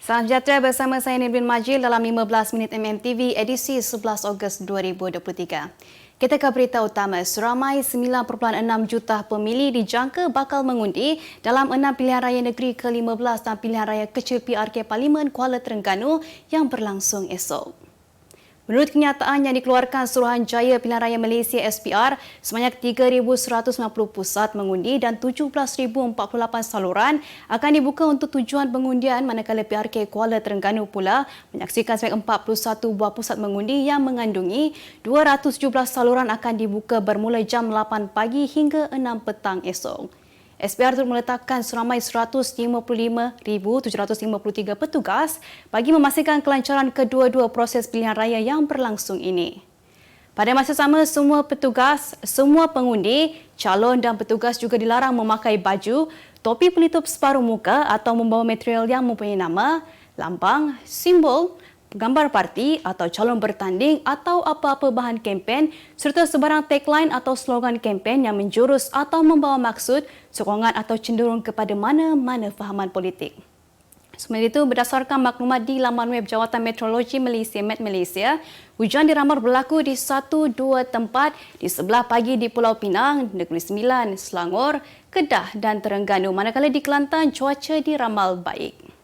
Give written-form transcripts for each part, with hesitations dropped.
Salam sejahtera bersama saya Nibin Majid dalam 15 minit MMTV edisi 11 Ogos 2023. Kita ke berita utama, seramai 9.6 juta pemilih dijangka bakal mengundi dalam 6 pilihan raya negeri ke-15 dan pilihan raya kecil PRK Parlimen Kuala Terengganu yang berlangsung esok. Menurut kenyataan yang dikeluarkan Suruhanjaya Pilihan Raya Malaysia SPR, sebanyak 3,190 pusat mengundi dan 17,048 saluran akan dibuka untuk tujuan pengundian, manakala PRK Kuala Terengganu pula menyaksikan sebanyak 41 buah pusat mengundi yang mengandungi 217 saluran akan dibuka bermula jam 8 pagi hingga 6 petang esok. SPR turut meletakkan seramai 155,753 petugas bagi memastikan kelancaran kedua-dua proses pilihan raya yang berlangsung ini. Pada masa sama, semua petugas, semua pengundi, calon dan petugas juga dilarang memakai baju, topi pelitup separuh muka atau membawa material yang mempunyai nama, lambang, simbol, gambar parti atau calon bertanding atau apa-apa bahan kempen serta sebarang tagline atau slogan kempen yang menjurus atau membawa maksud, sokongan atau cenderung kepada mana-mana fahaman politik. Sementara itu, berdasarkan maklumat di laman web Jawatan Meteorologi Malaysia (Met Malaysia), hujan diramal berlaku di 1-2 tempat di sebelah pagi di Pulau Pinang, Negeri Sembilan, Selangor, Kedah dan Terengganu, manakala di Kelantan cuaca diramal baik.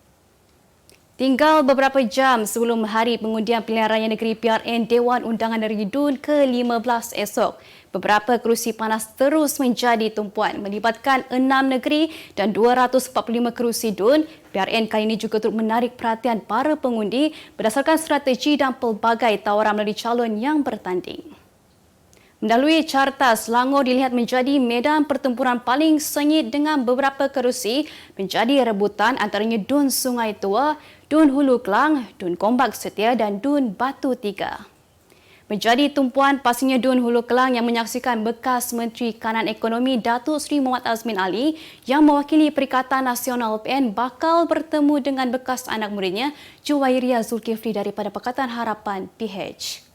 Tinggal beberapa jam sebelum hari pengundian pilihan raya negeri PRN Dewan Undangan Negeri DUN ke-15 esok, beberapa kerusi panas terus menjadi tumpuan melibatkan 6 negeri dan 245 kerusi DUN. PRN kali ini juga turut menarik perhatian para pengundi berdasarkan strategi dan pelbagai tawaran melalui calon yang bertanding. Mendahului carta, Selangor dilihat menjadi medan pertempuran paling sengit dengan beberapa kerusi menjadi rebutan antaranya DUN Sungai Tua, DUN Hulu Kelang, DUN Gombak Setia dan DUN Batu Tiga. Menjadi tumpuan pastinya DUN Hulu Kelang yang menyaksikan bekas Menteri Kanan Ekonomi Datuk Seri Muhammad Azmin Ali yang mewakili Perikatan Nasional PN bakal bertemu dengan bekas anak muridnya Juwairia Zulkifli daripada Pakatan Harapan PH.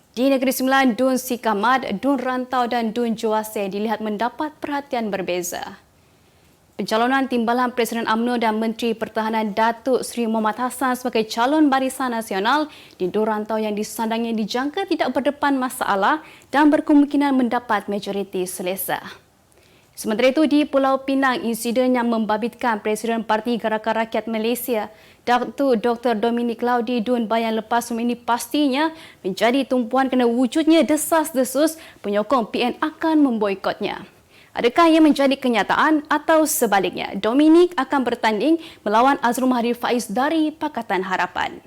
Di Negeri Sembilan, DUN Sikamat, DUN Rantau dan DUN Juase dilihat mendapat perhatian berbeza. Pencalonan Timbalan Presiden UMNO dan Menteri Pertahanan Datuk Seri Muhammad Hassan sebagai calon Barisan Nasional di DUN Rantau yang disandangnya dijangka tidak berdepan masalah dan berkemungkinan mendapat majoriti selesa. Sementara itu, di Pulau Pinang, insiden yang membabitkan Presiden Parti Gerakan Rakyat Malaysia, Datuk Dr. Dominic Lau di DUN Bayan lepas ini pastinya menjadi tumpuan kerana wujudnya desas-desus penyokong PN akan memboikotnya. Adakah ia menjadi kenyataan atau sebaliknya? Dominic akan bertanding melawan Azrul Mahdi Faiz dari Pakatan Harapan.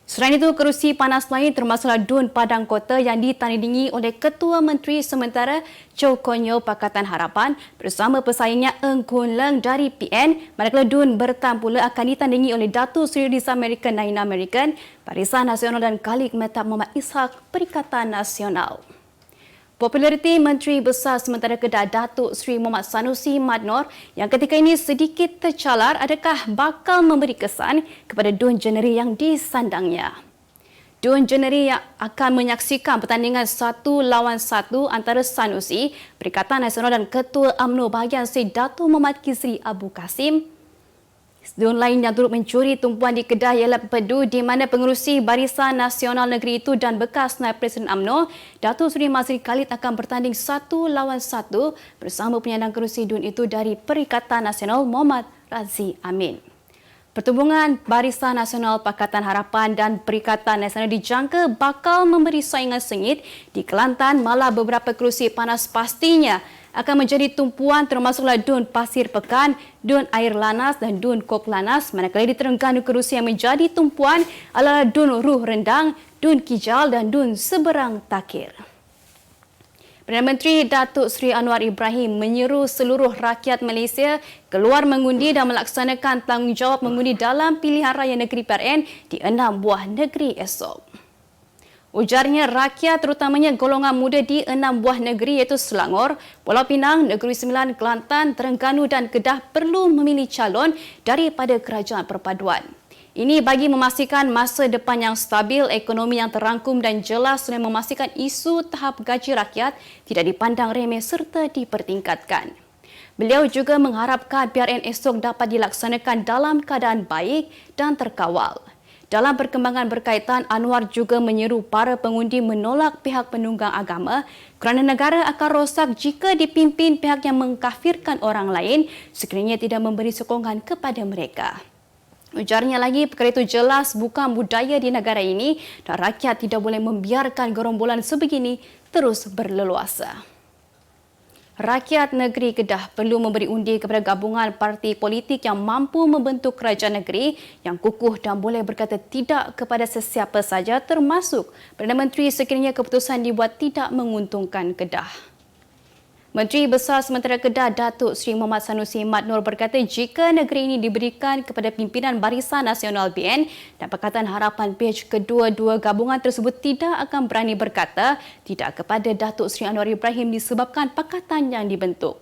Selain itu, kerusi panas lain termasuklah DUN Padang Kota yang ditandingi oleh Ketua Menteri Sementara Chow Kon Yeow Pakatan Harapan bersama pesaingnya Eng Kun Leng dari PN, manakala DUN Bertam pula akan ditandingi oleh Datuk Seri Rizal American Naina American, Barisan Nasional dan Khalid Mehtab Muhammad Ishak Perikatan Nasional. Populariti Menteri Besar Sementara Kedah Datuk Seri Muhammad Sanusi Madnor yang ketika ini sedikit tercalar adakah bakal memberi kesan kepada DUN Jeneri yang disandangnya. DUN Jeneri yang akan menyaksikan pertandingan 1 lawan 1 antara Sanusi, Perikatan Nasional dan Ketua UMNO bahagian Sri Datuk Muhammad Kizri Abu Kasim. DUN lain yang turut mencuri tumpuan di Kedah ialah Pedu di mana pengerusi Barisan Nasional Negeri itu dan bekas Naib Presiden UMNO, Datuk Seri Mazri Khalid akan bertanding 1 lawan 1 bersama penyandang kerusi DUN itu dari Perikatan Nasional Muhammad Razi Amin. Pertembungan Barisan Nasional Pakatan Harapan dan Perikatan Nasional dijangka bakal memberi saingan sengit di Kelantan, malah beberapa kerusi panas pastinya akan menjadi tumpuan termasuklah DUN Pasir Pekan, DUN Air Lanas dan DUN Kok Lanas, manakala di Terengganu kerusi yang menjadi tumpuan adalah DUN Ruh Rendang, DUN Kijal dan DUN Seberang Takir. Perdana Menteri Datuk Seri Anwar Ibrahim menyeru seluruh rakyat Malaysia keluar mengundi dan melaksanakan tanggungjawab mengundi dalam pilihan raya negeri PRN di 6 buah negeri esok. Ujarnya rakyat terutamanya golongan muda di 6 buah negeri iaitu Selangor, Pulau Pinang, Negeri Sembilan, Kelantan, Terengganu dan Kedah perlu memilih calon daripada kerajaan perpaduan. Ini bagi memastikan masa depan yang stabil, ekonomi yang terangkum dan jelas dan memastikan isu tahap gaji rakyat tidak dipandang remeh serta dipertingkatkan. Beliau juga mengharapkan PRN esok dapat dilaksanakan dalam keadaan baik dan terkawal. Dalam perkembangan berkaitan, Anwar juga menyeru para pengundi menolak pihak penunggang agama kerana negara akan rosak jika dipimpin pihak yang mengkafirkan orang lain sekiranya tidak memberi sokongan kepada mereka. Ujarnya lagi, perkara itu jelas bukan budaya di negara ini dan rakyat tidak boleh membiarkan gerombolan sebegini terus berleluasa. Rakyat negeri Kedah perlu memberi undi kepada gabungan parti politik yang mampu membentuk kerajaan negeri yang kukuh dan boleh berkata tidak kepada sesiapa saja termasuk Perdana Menteri sekiranya keputusan dibuat tidak menguntungkan Kedah. Menteri Besar Sementara Kedah Datuk Seri Muhammad Sanusi Mat Noor berkata jika negeri ini diberikan kepada pimpinan Barisan Nasional BN dan Pakatan Harapan PH kedua-dua gabungan tersebut tidak akan berani berkata tidak kepada Datuk Seri Anwar Ibrahim disebabkan pakatan yang dibentuk.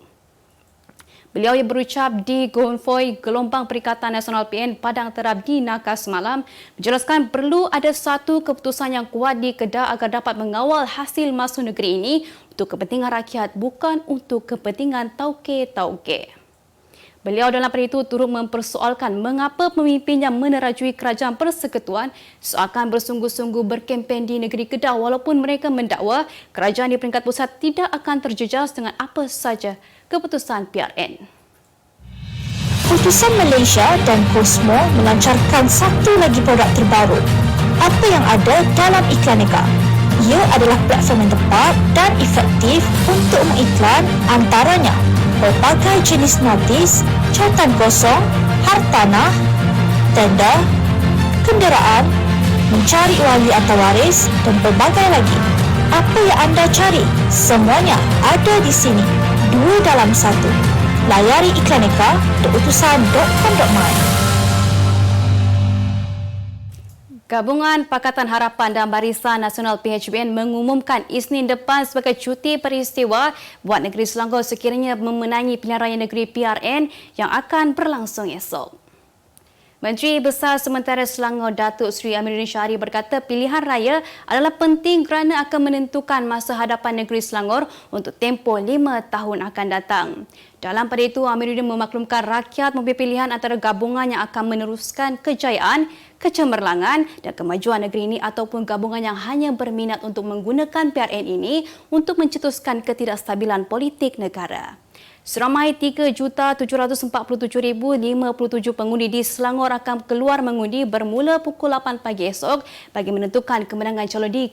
Beliau yang berucap di konvoi gelombang Perikatan Nasional PN Padang Terap di Nakah semalam menjelaskan perlu ada satu keputusan yang kuat di Kedah agar dapat mengawal hasil masuk negeri ini untuk kepentingan rakyat bukan untuk kepentingan tauke-tauke. Beliau dalam pada itu turut mempersoalkan mengapa pemimpin yang menerajui kerajaan persekutuan seakan bersungguh-sungguh berkempen di negeri Kedah walaupun mereka mendakwa kerajaan di peringkat pusat tidak akan terjejas dengan apa saja keputusan PRN. Utusan Malaysia dan Cosmo melancarkan satu lagi produk terbaru. Apa yang ada dalam Iklaneka? Ia adalah platform yang tepat dan efektif untuk mengiklan antaranya pelbagai jenis notis, cautan kosong, hartanah, tender, kenderaan, mencari wali atau waris dan pelbagai lagi. Apa yang anda cari? Semuanya ada di sini. 2 dalam 1. Layari iklaneka.utusan.com.my. Gabungan Pakatan Harapan dan Barisan Nasional PHBN mengumumkan Isnin depan sebagai cuti peristiwa buat negeri Selangor sekiranya memenangi pilihan raya negeri PRN yang akan berlangsung esok. Menteri Besar Sementara Selangor Datuk Seri Amiruddin Syahri berkata pilihan raya adalah penting kerana akan menentukan masa hadapan negeri Selangor untuk tempoh 5 tahun akan datang. Dalam pada itu, Amiruddin memaklumkan rakyat mempunyai pilihan antara gabungan yang akan meneruskan kejayaan, kecemerlangan dan kemajuan negeri ini ataupun gabungan yang hanya berminat untuk menggunakan PRN ini untuk mencetuskan ketidakstabilan politik negara. Seramai 3,747,057 pengundi di Selangor akan keluar mengundi bermula pukul 8 pagi esok bagi menentukan kemenangan calon di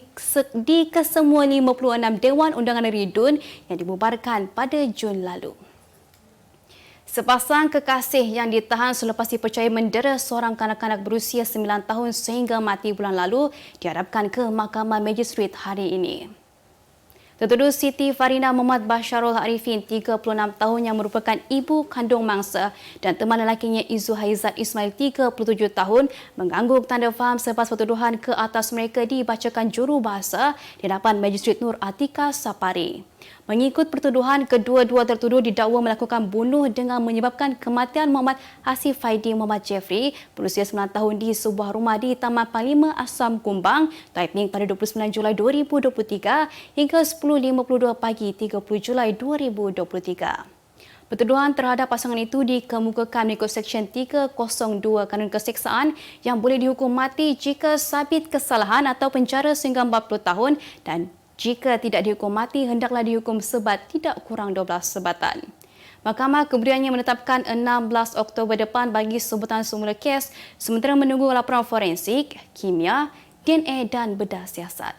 kesemua 56 Dewan Undangan Negeri DUN yang dibubarkan pada Jun lalu. Sepasang kekasih yang ditahan selepas dipercayai mendera seorang kanak-kanak berusia 9 tahun sehingga mati bulan lalu dihadapkan ke Mahkamah Magistrate hari ini. Tertuduh Siti Farina Muhammad Basharul Arifin, 36 tahun yang merupakan ibu kandung mangsa dan teman lelakinya Izu Haizat Ismail, 37 tahun, mengangguk tanda faham selepas pertuduhan ke atas mereka dibacakan jurubahasa di hadapan Magistrate Nur Atika Sapari. Mengikut pertuduhan, kedua-dua tertuduh didakwa melakukan bunuh dengan menyebabkan kematian Muhammad Hasif Faidi Muhammad Jeffrey berusia 9 tahun di sebuah rumah di Taman Panglima Asam Kumbang, Taiping pada 29 Julai 2023 hingga 10.52 pagi 30 Julai 2023. Pertuduhan terhadap pasangan itu dikemukakan mengikut Seksyen 302 Kanun Keseksaan yang boleh dihukum mati jika sabit kesalahan atau penjara sehingga 40 tahun dan jika tidak dihukum mati, hendaklah dihukum sebat tidak kurang 12 sebatan. Mahkamah kemudiannya menetapkan 16 Oktober depan bagi sebutan semula kes sementara menunggu laporan forensik, kimia, DNA dan bedah siasat.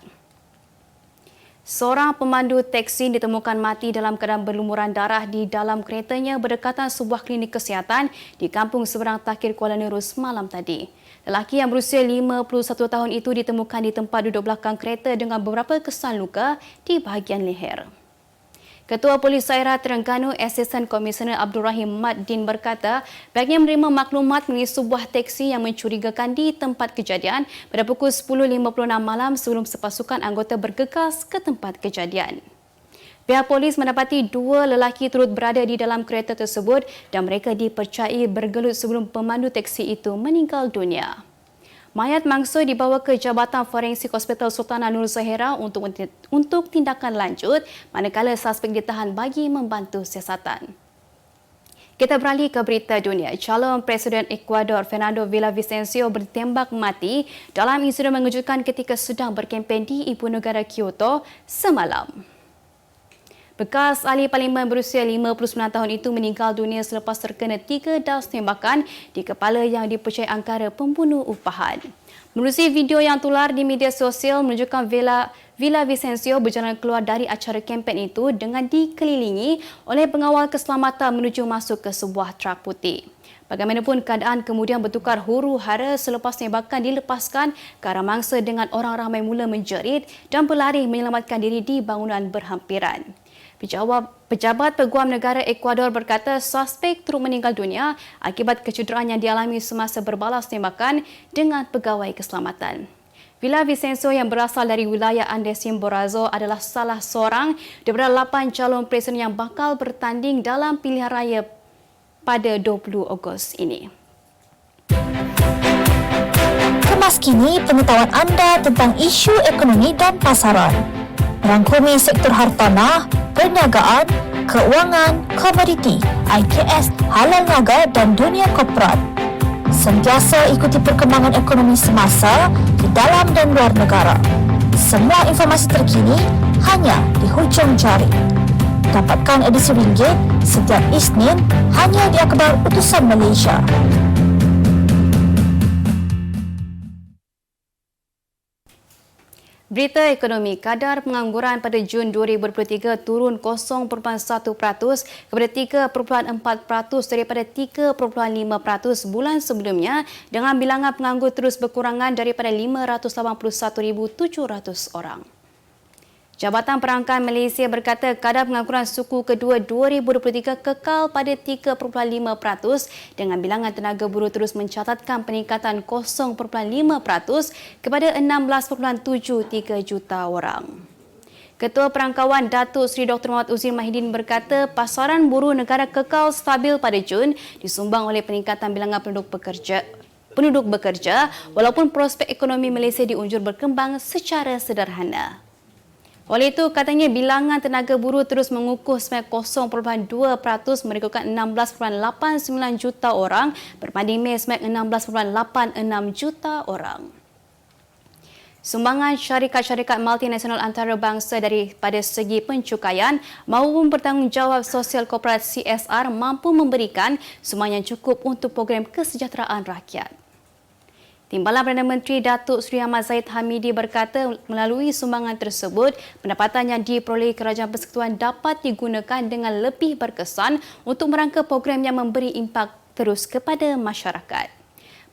Seorang pemandu teksi ditemukan mati dalam keadaan berlumuran darah di dalam keretanya berdekatan sebuah klinik kesihatan di Kampung Seberang Takir, Kuala Nerus malam tadi. Lelaki yang berusia 51 tahun itu ditemukan di tempat duduk belakang kereta dengan beberapa kesan luka di bahagian leher. Ketua Polis Daerah Terengganu, Asisten Komisioner Abdul Rahim Mat Din berkata, pihaknya menerima maklumat mengenai sebuah teksi yang mencurigakan di tempat kejadian pada pukul 10.56 malam sebelum sepasukan anggota bergegas ke tempat kejadian. Pihak polis mendapati 2 lelaki turut berada di dalam kereta tersebut dan mereka dipercayai bergelut sebelum pemandu teksi itu meninggal dunia. Mayat mangsa dibawa ke Jabatan Forensik Hospital Sultanah Nur Zahira untuk tindakan lanjut manakala suspek ditahan bagi membantu siasatan. Kita beralih ke berita dunia. Calon Presiden Ecuador Fernando Villavicencio bertembak mati dalam insiden mengejutkan ketika sedang berkempen di ibu negara Kyoto semalam. Bekas ahli parlimen berusia 59 tahun itu meninggal dunia selepas terkena 3 das tembakan di kepala yang dipercayai angkara pembunuh upahan. Menerusi video yang tular di media sosial menunjukkan Villavicencio berjalan keluar dari acara kempen itu dengan dikelilingi oleh pengawal keselamatan menuju masuk ke sebuah trak putih. Bagaimanapun keadaan kemudian bertukar huru-hara selepas tembakan dilepaskan ke arah mangsa dengan orang ramai mula menjerit dan berlari menyelamatkan diri di bangunan berhampiran. Pejabat Peguam Negara Ecuador berkata suspek turut meninggal dunia akibat kecederaan yang dialami semasa berbalas tembakan dengan pegawai keselamatan. Villavicencio yang berasal dari wilayah Andes Chimborazo adalah salah seorang daripada 8 calon presiden yang bakal bertanding dalam pilihan raya pada 20 Ogos ini. Kemas kini pengetahuan anda tentang isu ekonomi dan pasaran. Merangkumi sektor hartanah, perniagaan, keuangan, komoditi, IKS, halal niaga dan dunia korporat. Sentiasa ikuti perkembangan ekonomi semasa di dalam dan luar negara. Semua informasi terkini hanya di hujung jari. Dapatkan edisi ringgit setiap Isnin hanya di Akhbar Utusan Malaysia. Berita ekonomi, kadar pengangguran pada Jun 2023 turun 0.1% kepada 3.4% daripada 3.5% bulan sebelumnya dengan bilangan penganggur terus berkurangan daripada 581,700 orang. Jabatan Perangkan Malaysia berkata kadar pengangguran suku kedua 2023 kekal pada 3.5% dengan bilangan tenaga buruh terus mencatatkan peningkatan 0.5% kepada 16.73 juta orang. Ketua Perangkawan Datuk Seri Dr. Muhammad Uzir Mahidin berkata pasaran buruh negara kekal stabil pada Jun disumbang oleh peningkatan bilangan penduduk bekerja walaupun prospek ekonomi Malaysia diunjur berkembang secara sederhana. Oleh itu, katanya bilangan tenaga buruh terus mengukuh 0.2% merekodkan 16.89 juta orang berbanding Mei 16.86 juta orang. Sumbangan syarikat-syarikat multinasional antarabangsa daripada segi pencukaian maupun bertanggungjawab sosial korporat CSR mampu memberikan sumbangan yang cukup untuk program kesejahteraan rakyat. Timbalan Perdana Menteri Datuk Seri Ahmad Zahid Hamidi berkata melalui sumbangan tersebut, pendapatan yang diperoleh Kerajaan Persekutuan dapat digunakan dengan lebih berkesan untuk merangka program yang memberi impak terus kepada masyarakat.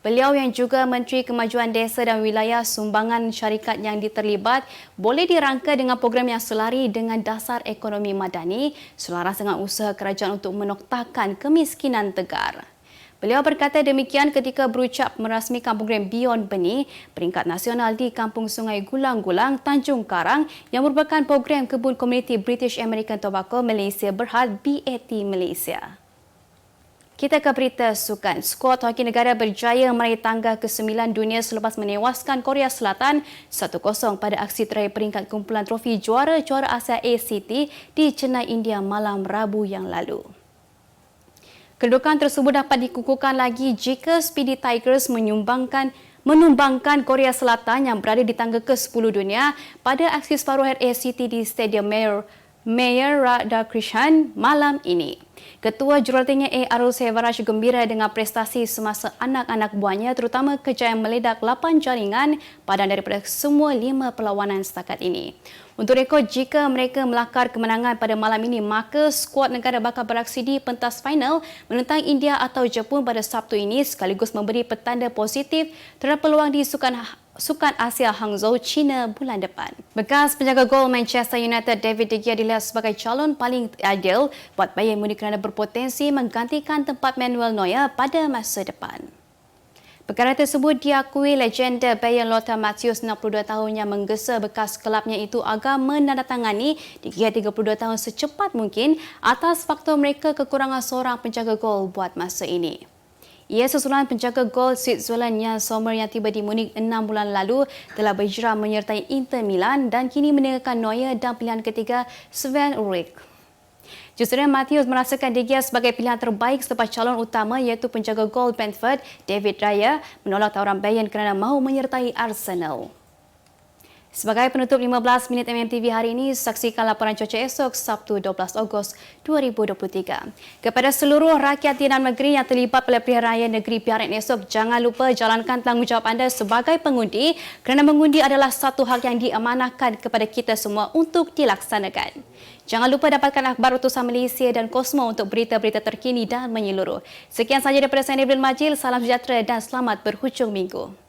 Beliau yang juga Menteri Kemajuan Desa dan Wilayah sumbangan syarikat yang diterlibat boleh dirangka dengan program yang selari dengan dasar ekonomi madani selaras dengan usaha kerajaan untuk menoktakan kemiskinan tegar. Beliau berkata demikian ketika berucap merasmikan program Beyond Benih peringkat nasional di Kampung Sungai Gulang-Gulang, Tanjung Karang yang merupakan program kebun komuniti British American Tobacco Malaysia Berhad BAT Malaysia. Kita ke berita sukan. Skuad hoki negara berjaya meraih tangga ke-9 dunia selepas menewaskan Korea Selatan 1-0 pada aksi terakhir peringkat kumpulan trofi juara Asia ACT di Chennai, India malam Rabu yang lalu. Kedudukan tersebut dapat dikukuhkan lagi jika Speedy Tigers menumbangkan Korea Selatan yang berada di tangga ke-10 dunia pada aksi separuh akhir ACT di Stadium Mayor Radhakrishnan malam ini. Ketua Jurulatihnya Arul Sevaraj gembira dengan prestasi semasa anak-anak buahnya terutama kejayaan meledak 8 jaringan padam daripada semua 5 perlawanan setakat ini. Untuk rekod, jika mereka melakar kemenangan pada malam ini, maka skuad negara bakal beraksi di pentas final menentang India atau Jepun pada Sabtu ini sekaligus memberi petanda positif terhadap peluang di Sukan Asia Hangzhou, China bulan depan. Bekas penjaga gol Manchester United David De Gea dilihat sebagai calon paling ideal buat Bayern Munich kerana berpotensi menggantikan tempat Manuel Neuer pada masa depan. Perkara tersebut diakui legenda Bayern Lothar Matthäus 62 tahun yang menggesa bekas kelabnya itu agar menandatangani De Gea 32 tahun secepat mungkin atas faktor mereka kekurangan seorang penjaga gol buat masa ini. Ia susulan penjaga gol Switzerland Jan Sommer yang tiba di Munich 6 bulan lalu telah berhijrah menyertai Inter Milan dan kini meninggalkan Neuer dan pilihan ketiga Sven Ulreich. Justrinya Matthews merasakan De Gea sebagai pilihan terbaik selepas calon utama iaitu penjaga gol Brentford, David Raya, menolak tawaran Bayern kerana mahu menyertai Arsenal. Sebagai penutup 15 minit MMTV hari ini, saksikan laporan cuaca esok Sabtu 12 Ogos 2023. Kepada seluruh rakyat di dalam negeri yang terlibat pada pilihan raya negeri PRN esok, jangan lupa jalankan tanggungjawab anda sebagai pengundi kerana mengundi adalah satu hak yang diamanahkan kepada kita semua untuk dilaksanakan. Jangan lupa dapatkan akhbar utusan Malaysia dan Kosmo untuk berita-berita terkini dan menyeluruh. Sekian sahaja daripada saya Nibrin Majil, salam sejahtera dan selamat berhujung minggu.